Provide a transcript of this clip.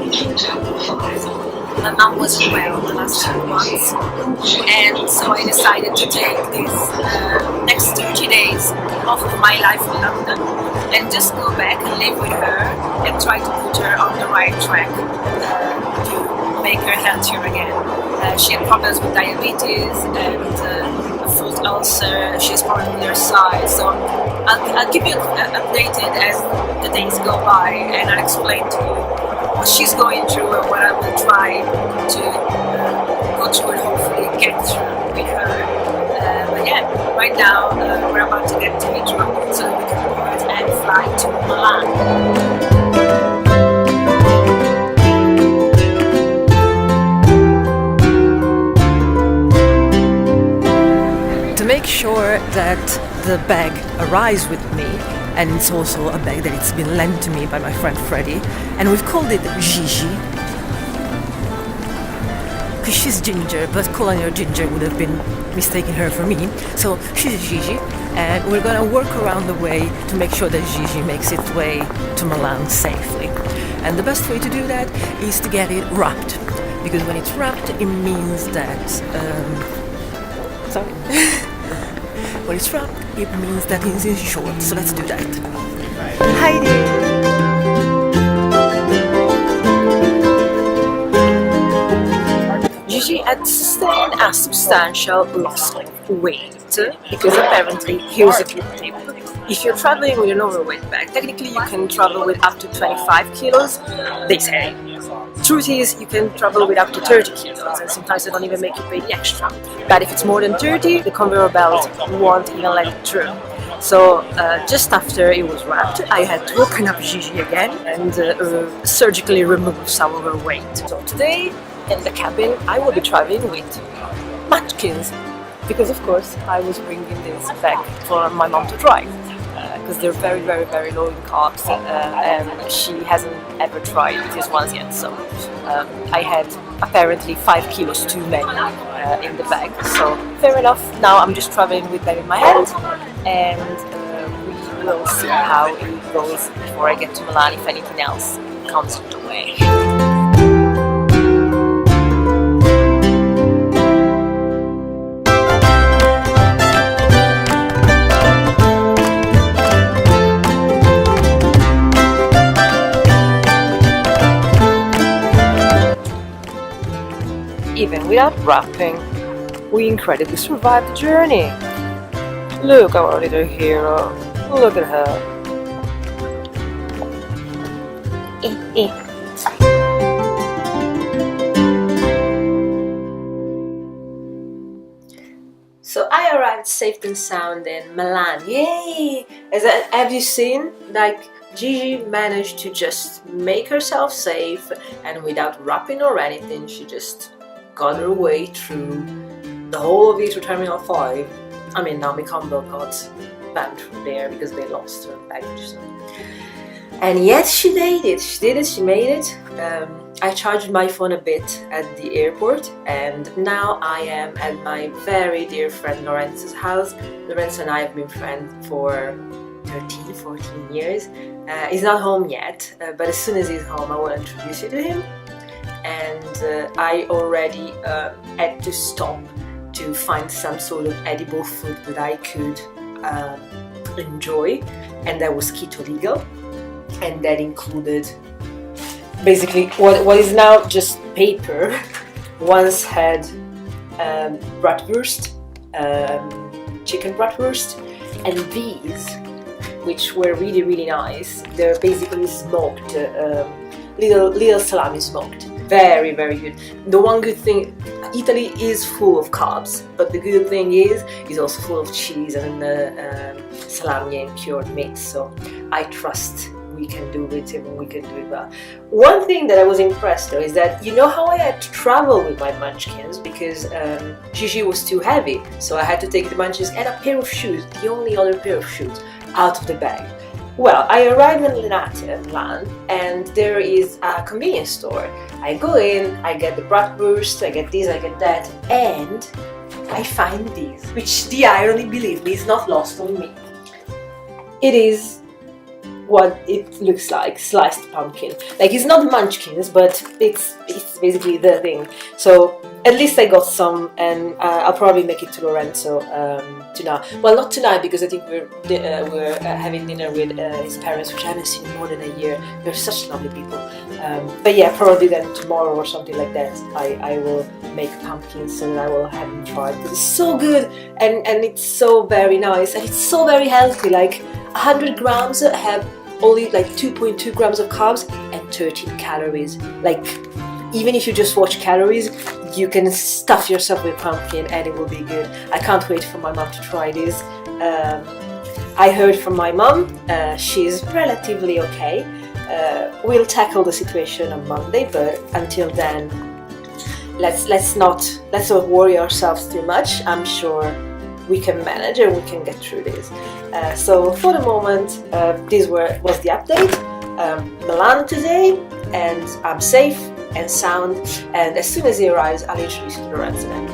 My mom wasn't well the last 2 months, and so I decided to take this next 30 days off of my life in London and just go back and live with her and try to put her on the right track to make her healthier again. She had problems with diabetes and a foot ulcer. She's probably on her side, so I'll keep you updated as the days go by, and I'll explain to you what she's going through and what I will try to go through and hopefully get through with her. But yeah, right now we're about to get to Reupload so that we can board and fly to Milan. To make sure that the bag arrives with me, and it's also a bag that it's been lent to me by my friend Freddie, and we've called it Gigi because she's ginger, but calling her ginger would have been mistaking her for me, so she's Gigi, and we're gonna work around the way to make sure that Gigi makes its way to Milan safely. And the best way to do that is to get it wrapped, because when it's wrapped it means that when it's wrapped, it means that it's insured. So let's do that. Heidi! Gigi had sustained a substantial loss of weight because apparently, here's a good tip. If you're traveling with an overweight bag, technically you can travel with up to 25 kilos, they say. Truth is, you can travel with up to 30 kilos, and sometimes they don't even make you pay the extra. But if it's more than 30, the conveyor belt won't even let it through. So just after it was wrapped, I had to open up Gigi again and surgically remove some of her weight. So today, in the cabin, I will be traveling with munchkins, because of course I was bringing this bag for my mom to try. Because they're very, very, very low in carbs, and she hasn't ever tried these ones yet. So I had apparently 5 kilos too many in the bag. So fair enough. Now I'm just traveling with them in my hand, and we will see how it goes before I get to Milan. If anything else comes the way. Even without wrapping, we incredibly survived the journey. Look, our little hero. Look at her. So I arrived safe and sound in Milan. Yay! Have you seen? Like, Gigi managed to just make herself safe, and without wrapping or anything, she just got her way through the whole of Heathrow Terminal 5. I mean, Naomi Campbell got banned from there because they lost her baggage. So. And yet she made it. She did it. She made it. I charged my phone a bit at the airport, and now I am at my very dear friend Lorenz's house. Lorenzo and I have been friends for 13, 14 years. He's not home yet, but as soon as he's home I will introduce you to him. And I already had to stop to find some sort of edible food that I could enjoy, and that was keto legal, and that included basically what is now just paper. Once had bratwurst, chicken bratwurst, and these, which were really, really nice. They're basically smoked, little salami smoked. Very, very good. The one good thing, Italy is full of carbs, but the good thing is it's also full of cheese and salami and cured meat. So I trust we can do it, and we can do it well. One thing that I was impressed though is that, you know how I had to travel with my munchkins because Gigi was too heavy, so I had to take the munchkins and a pair of shoes, the only other pair of shoes, out of the bag. Well, I arrived in Milan, and there is a convenience store. I go in, I get the bratwurst, I get this, I get that, and I find these, which the irony, believe me, is not lost on me. It is what it looks like, sliced pumpkin. Like, it's not munchkins, but it's basically the thing. So at least I got some, and I'll probably make it to Lorenzo tonight. Well, not tonight, because I think we're having dinner with his parents, which I haven't seen in more than a year. They're such lovely people. But yeah, probably then tomorrow or something like that, I will make pumpkins and I will have them try, because it's so good, and it's so very nice, and it's so very healthy. Like 100 grams have only like 2.2 grams of carbs and 13 calories. Like, even if you just watch calories, you can stuff yourself with pumpkin and it will be good. I can't wait for my mom to try this. I heard from my mom, she's relatively okay. We'll tackle the situation on Monday, but until then, let's not worry ourselves too much. I'm sure we can manage and we can get through this. So for the moment, this was the update. Milan today, and I'm safe and sound, and as soon as he arrives, I'll introduce you to Lorenzo then.